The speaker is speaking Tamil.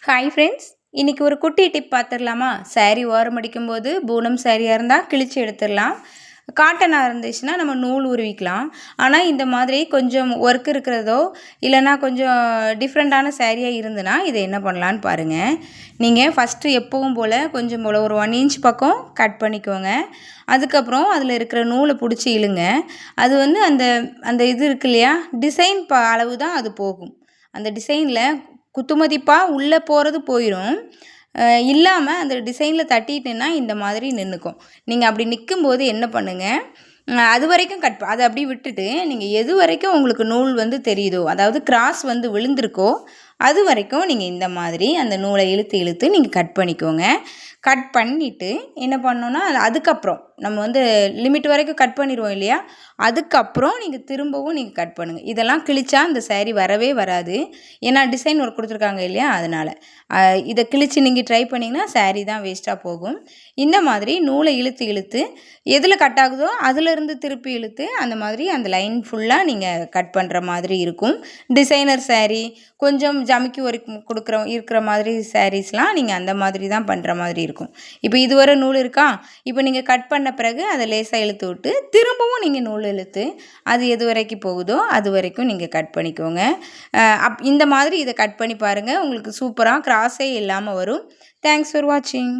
ஹாய் ஃப்ரெண்ட்ஸ், இன்றைக்கி ஒரு குட்டி டிப் பார்த்துடலாமா? சாரீ ஓரம் அடிக்கும்போது பூனம் சாரியாக இருந்தால் கிழிச்சு எடுத்துடலாம். காட்டனாக இருந்துச்சுன்னா நம்ம நூல் உருவிக்கலாம். ஆனால் இந்த மாதிரி கொஞ்சம் ஒர்க் இருக்கிறதோ இல்லைனா கொஞ்சம் டிஃப்ரெண்ட்டான சாரியாக இருந்துன்னா இதை என்ன பண்ணலான்னு பாருங்கள். நீங்கள் ஃபஸ்ட்டு எப்பவும் போல் கொஞ்சம் போல் ஒரு 1 இன்ச் பக்கம் கட் பண்ணிக்கோங்க. அதுக்கப்புறம் அதில் இருக்கிற நூலை பிடிச்சி இழுங்க. அது வந்து அந்த அந்த இது இருக்கு இல்லையா, டிசைன் அளவு தான் அது போகும். அந்த டிசைனில் குத்துமதிப்பாக உள்ளே போகிறது போயிடும். இல்லாமல் அந்த டிசைனில் தட்டிட்டுன்னா இந்த மாதிரி நின்றுக்கும். நீங்கள் அப்படி நிற்கும்போது என்ன பண்ணுங்கள், அது வரைக்கும் அதை அப்படியே விட்டுட்டு நீங்கள் எது வரைக்கும் உங்களுக்கு நூல் வந்து தெரியுதோ, அதாவது கிராஸ் வந்து விழுந்திருக்கோ அது வரைக்கும் நீங்கள் இந்த மாதிரி அந்த நூலை இழுத்து இழுத்து நீங்கள் கட் பண்ணிக்கோங்க. கட் பண்ணிவிட்டு என்ன பண்ணோன்னா அதுக்கப்புறம் நம்ம வந்து லிமிட் வரைக்கும் கட் பண்ணிடுவோம் இல்லையா, அதுக்கப்புறம் நீங்கள் திரும்பவும் நீங்கள் கட் பண்ணுங்கள். இதெல்லாம் கிழிச்சா இந்த சாரீ வரவே வராது. ஏன்னா டிசைன் ஒர்க் கொடுத்துருக்காங்க இல்லையா, அதனால் இதை கிழிச்சு நீங்கள் ட்ரை பண்ணிங்கன்னா சாரீ தான் வேஸ்ட்டாக போகும். இந்த மாதிரி நூலை இழுத்து இழுத்து எதில் கட் ஆகுதோ அதிலிருந்து திருப்பி இழுத்து அந்த மாதிரி அந்த லைன் ஃபுல்லாக நீங்கள் கட் பண்ணுற மாதிரி இருக்கும். டிசைனர் சாரீ கொஞ்சம் ஜமிக்கி ஒர்க் இருக்கிற மாதிரி சாரீஸ்லாம் நீங்கள் அந்த மாதிரி தான் பண்ணுற மாதிரி இருக்கும். இப்போ இதுவரை நூல் இருக்கா, இப்போ நீங்கள் கட் பண்ண பிறகு அதை லேசாக இழுத்து விட்டு திரும்பவும் நீங்கள் நூல் இழுத்து அது எது வரைக்கும் போகுதோ அது வரைக்கும் நீங்கள் கட் பண்ணிக்கோங்க. இந்த மாதிரி இதை கட் பண்ணி பாருங்கள், உங்களுக்கு சூப்பராக கிராஸே இல்லாமல் வரும். தேங்க்ஸ் ஃபார் வாட்சிங்.